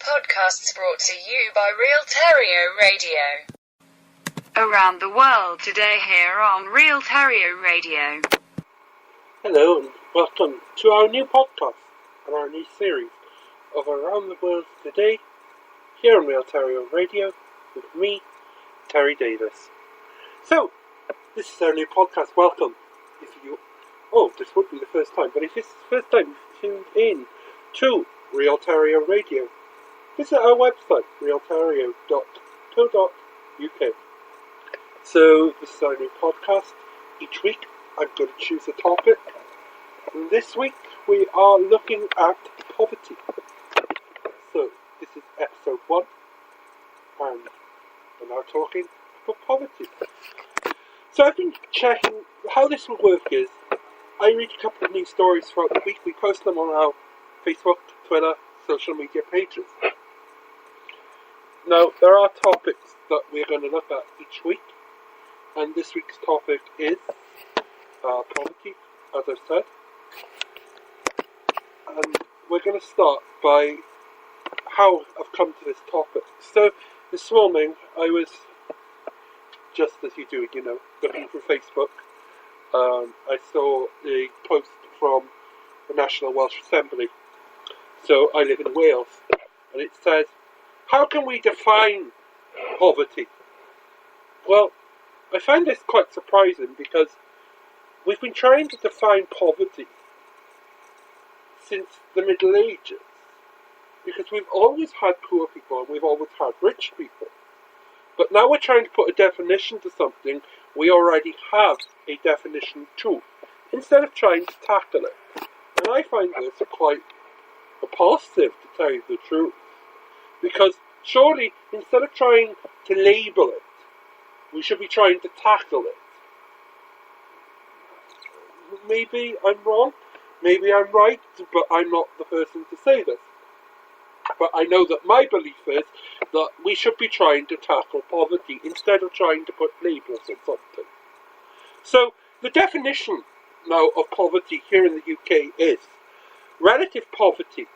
podcasts brought to you by Real Terrio Radio. Around the world today here on Real Terrio Radio. Hello and welcome to our new podcast and our new series of Around the World Today here on Real Terrio Radio with me, Terry Davis. So, this is our new podcast. Welcome. This would be the first time, but if this is the first time you've tuned in to Real Terrio Radio, visit our website, realterrio.co.uk. So, this is our new podcast. Each week, I'm going to choose a topic. And this week, we are looking at poverty. So, this is episode 1, and we're now talking about poverty. So, I've been checking how this will work is, I read a couple of news stories throughout the week. We post them on our Facebook, Twitter, social media pages. Now, there are topics that we're going to look at each week, and this week's topic is poverty, as I've said. And we're going to start by how I've come to this topic. So, this morning, I was, just as you do, looking through Facebook. I saw a post from the National Welsh Assembly. So I live in Wales, and it says, how can we define poverty? Well, I find this quite surprising because we've been trying to define poverty since the Middle Ages, because we've always had poor people and we've always had rich people. But now we're trying to put a definition to something we already have a definition to, instead of trying to tackle it. And I find this quite repulsive, to tell you the truth. Because surely, instead of trying to label it, we should be trying to tackle it. Maybe I'm wrong, maybe I'm right, but I'm not the person to say this. But I know that my belief is that we should be trying to tackle poverty instead of trying to put labels on something. So, the definition now of poverty here in the UK is relative poverty.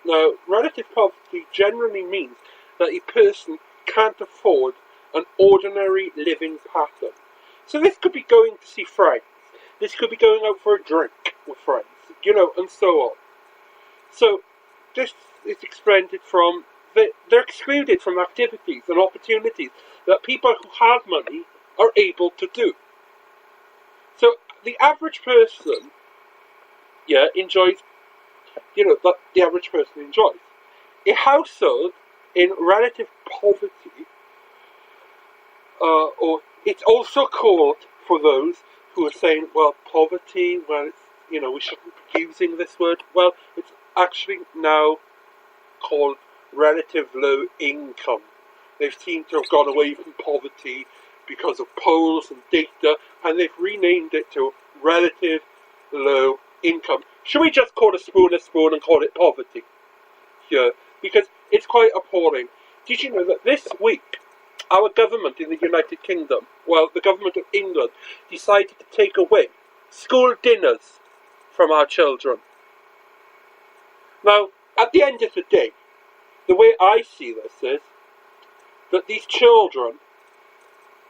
Now, relative poverty generally means that a person can't afford an ordinary living pattern. So this could be going to see friends. This could be going out for a drink with friends, and so on. So, this is excluded from, they're excluded from activities and opportunities that people who have money are able to do. So the average person, enjoys, that the average person enjoys. A household in relative poverty, or it's also called, for those who are saying, well, poverty, well, it's, we shouldn't be using this word. Well, it's actually now called relative low income. They seem to have gone away from poverty because of polls and data, and they've renamed it to relative low income. Should we just call a spoon and call it poverty? Yeah, because it's quite appalling. Did you know that this week, our government in the United Kingdom, the government of England, decided to take away school dinners from our children? Now, at the end of the day, the way I see this is that these children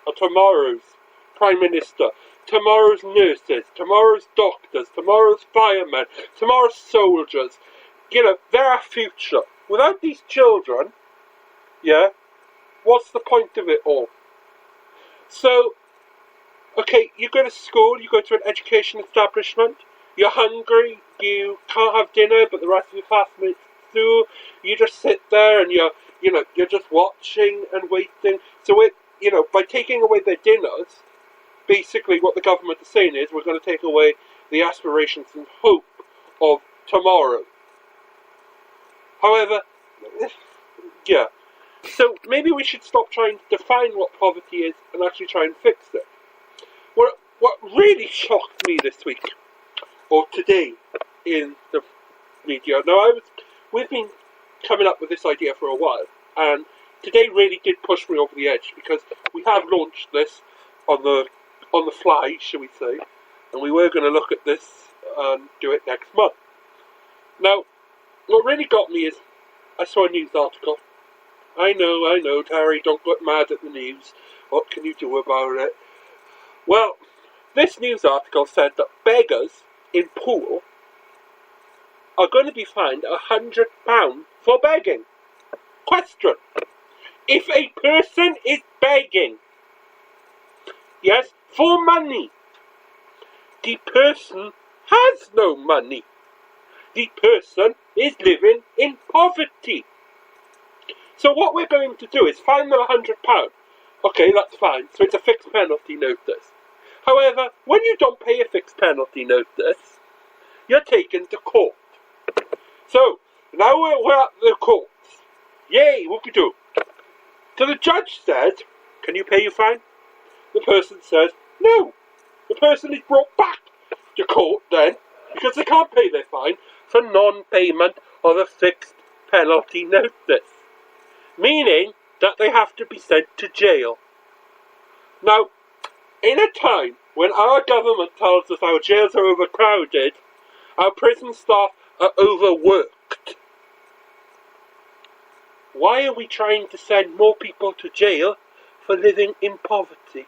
are tomorrow's Prime Minister, tomorrow's nurses, tomorrow's doctors, tomorrow's firemen, tomorrow's soldiers. They're our future. Without these children, what's the point of it all? So, okay, you go to school, you go to an education establishment, you're hungry, you can't have dinner, but the rest of your classmates do. You just sit there and you're just watching and waiting. So by taking away their dinners, basically what the government is saying is we're going to take away the aspirations and hope of tomorrow. However, so maybe we should stop trying to define what poverty is and actually try and fix it. What really shocked me this week, or today, in the media. Now, we've been coming up with this idea for a while, and today really did push me over the edge, because we have launched this on the fly, shall we say, and we were going to look at this and do it next month. Now, what really got me is I saw a news article. I know, Terry, don't get mad at the news. What can you do about it? Well, this news article said that beggars in Poole are going to be fined £100 for begging. Question. If a person is begging, yes, for money, the person has no money. The person is living in poverty. So what we're going to do is fine them £100. Okay, that's fine. So it's a fixed penalty notice. However, when you don't pay a fixed penalty notice, you're taken to court. So now we're at the courts. Yay, whoop-de-doo. So the judge said, can you pay your fine? The person says, no. The person is brought back to court then, because they can't pay their fine for non-payment of a fixed penalty notice. Meaning that they have to be sent to jail. Now, in a time when our government tells us our jails are overcrowded, our prison staff are overworked, why are we trying to send more people to jail for living in poverty,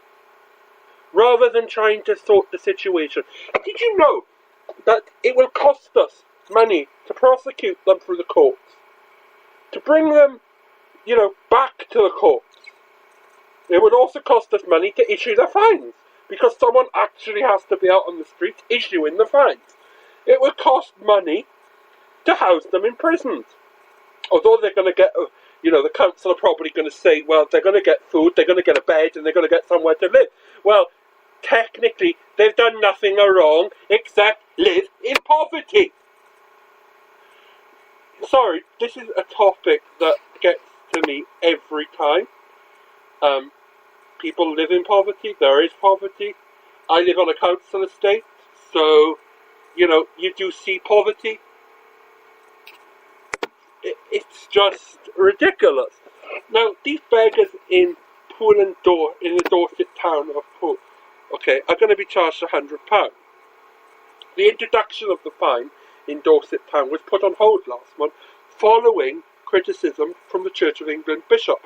rather than trying to sort the situation? Did you know that it will cost us money to prosecute them through the courts, to bring them, back to the courts? It would also cost us money to issue their fines, because someone actually has to be out on the streets issuing the fines. It would cost money to house them in prisons. Although they're going to get, the council are probably going to say, well, they're going to get food, they're going to get a bed, and they're going to get somewhere to live. Well, technically, they've done nothing wrong except live in poverty. Sorry, this is a topic that gets to me every time. People live in poverty, there is poverty. I live on a council estate, so, you do see poverty. It's just ridiculous. Now, these beggars in Poole and in the Dorset town of Poole, are going to be charged £100. The introduction of the fine in Dorset town was put on hold last month following criticism from the Church of England bishop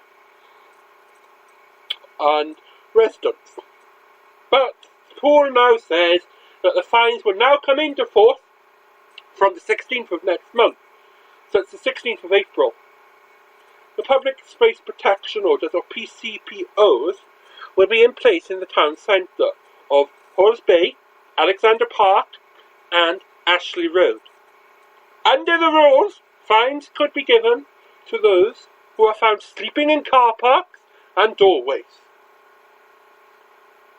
and residents. But Poole now says that the fines will now come into force from the 16th of next month. So it's the 16th of April. The Public Space Protection Orders, or PCPOs, will be in place in the town centre of Halls Bay, Alexander Park and Ashley Road. Under the rules, fines could be given to those who are found sleeping in car parks and doorways.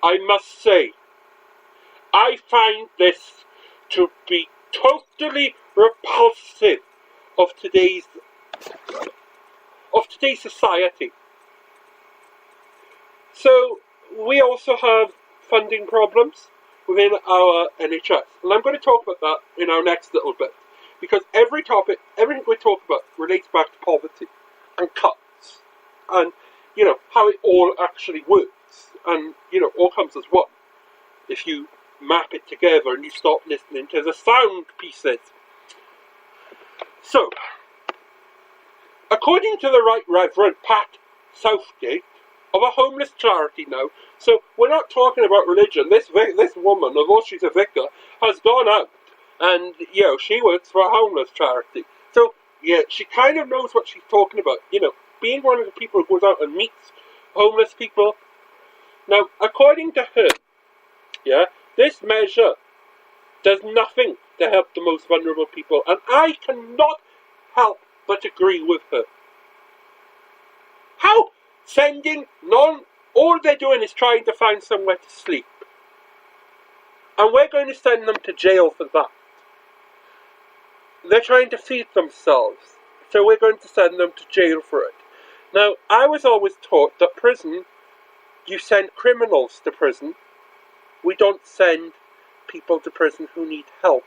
I must say, I find this to be totally repulsive of today's society. So we also have funding problems within our NHS, and I'm going to talk about that in our next little bit, because everything we talk about relates back to poverty and cuts, and how it all actually works, and all comes as one if you map it together and you stop listening to the sound pieces. So, according to the Right Reverend Pat Southgate of a homeless charity now, so we're not talking about religion, this woman, although she's a vicar, has gone out and, she works for a homeless charity. So, she kind of knows what she's talking about, being one of the people who goes out and meets homeless people. Now, according to her, this measure does nothing to help the most vulnerable people, and I cannot help but agree with her. How all they're doing is trying to find somewhere to sleep, and we're going to send them to jail for that. They're trying to feed themselves, so we're going to send them to jail for it. Now, I was always taught that prison, you send criminals to prison. We don't send people to prison who need help,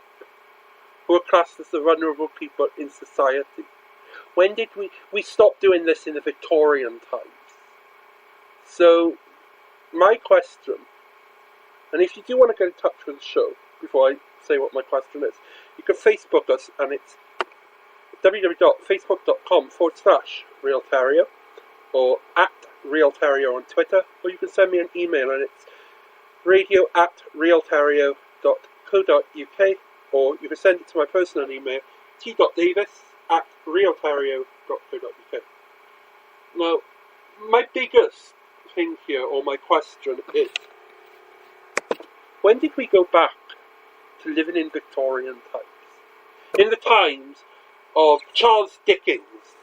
who are classed as the vulnerable people in society. When did we stopped doing this in the Victorian times? So, my question, and if you do want to get in touch with the show, before I say what my question is, you can Facebook us, and it's www.facebook.com/RealTerrio or @RealTerrio on Twitter, or you can send me an email and it's radio@realterrio.co.uk, or you can send it to my personal email t.davis@realterrio.co.uk. Now, my biggest thing here, or my question is, when did we go back to living in Victorian times? In the times of Charles Dickens.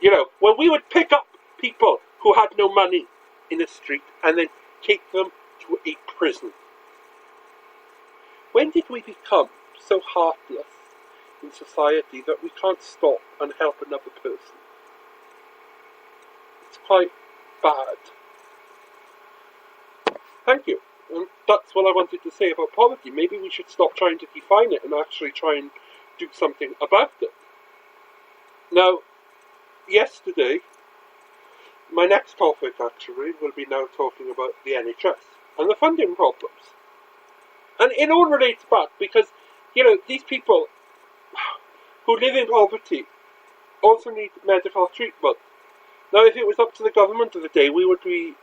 You know, when we would pick up people who had no money in the street and then take them to a prison. When did we become so heartless in society that we can't stop and help another person? It's quite bad. Thank you. And that's what I wanted to say about poverty. Maybe we should stop trying to define it and actually try and do something about it. Now, yesterday, my next topic actually will be now talking about the NHS and the funding problems. And it all relates back because, you know, these people who live in poverty also need medical treatment. Now, if it was up to the government of the day, we would be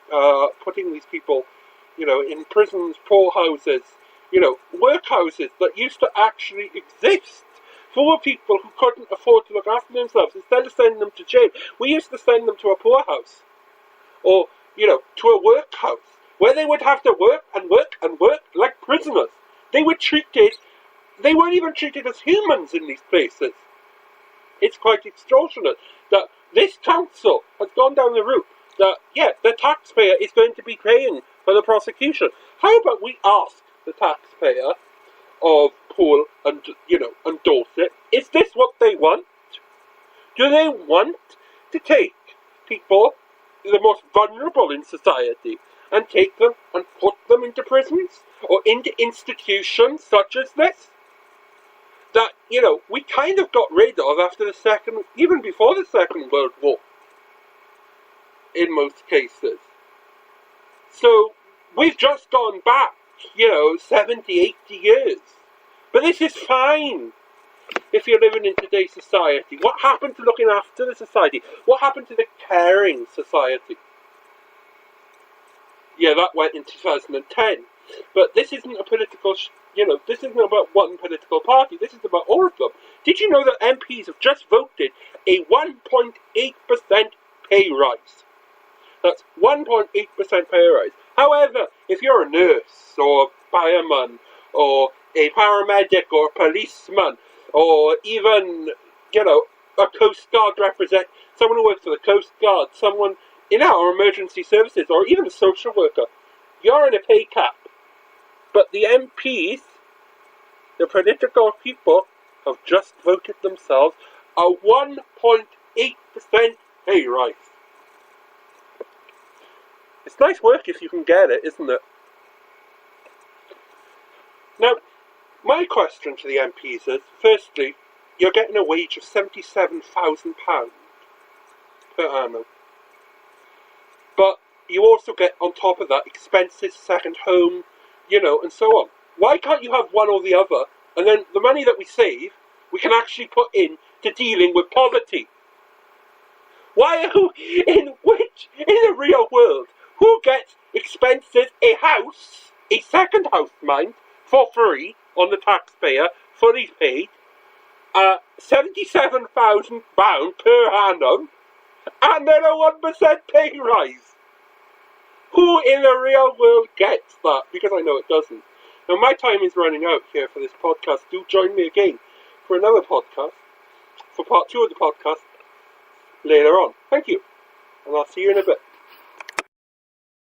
putting these people, you know, in prisons, poorhouses, you know, workhouses that used to actually exist for people who couldn't afford to look after themselves. Instead of sending them to jail, we used to send them to a poorhouse, or, you know, to a workhouse, where they would have to work and work and work like prisoners. They weren't even treated as humans in these places. It's quite extortionate that this council has gone down the route that, yeah, the taxpayer is going to be paying for the prosecution. How about we ask the taxpayer of Poole and, you know, and Dorset, is this what they want? Do they want to take people, the most vulnerable in society, and take them and put them into prisons or into institutions such as this? That, you know, we kind of got rid of after the second, even before the Second World War, in most cases. So, we've just gone back, you know, 70, 80 years. But this is fine if you're living in today's society. What happened to looking after the society? What happened to the caring society? Yeah, that went in 2010. But this isn't a political, you know, this isn't about one political party. This is about all of them. Did you know that MPs have just voted a 1.8% pay rise? That's 1.8% pay rise. However, if you're a nurse or a fireman or a paramedic or a policeman or even, you know, a Coast Guard someone who works for the Coast Guard, someone in our emergency services, or even a social worker, you're in a pay cap. But the MPs, the political people, have just voted themselves a 1.8% pay rise. It's nice work if you can get it, isn't it? Now, my question to the MPs is, firstly, you're getting a wage of £77,000 per annum. But you also get, on top of that, expenses, second home, you know, and so on. Why can't you have one or the other, and then the money that we save, we can actually put in to dealing with poverty? In the real world, who gets expenses, a house, a second house, mind, for free, on the taxpayer, fully paid, £77,000 per annum, and then a 1% pay rise? Who in the real world gets that? Because I know it doesn't. Now, my time is running out here for this podcast. Do join me again for another podcast, for part 2 of the podcast, later on. Thank you, and I'll see you in a bit.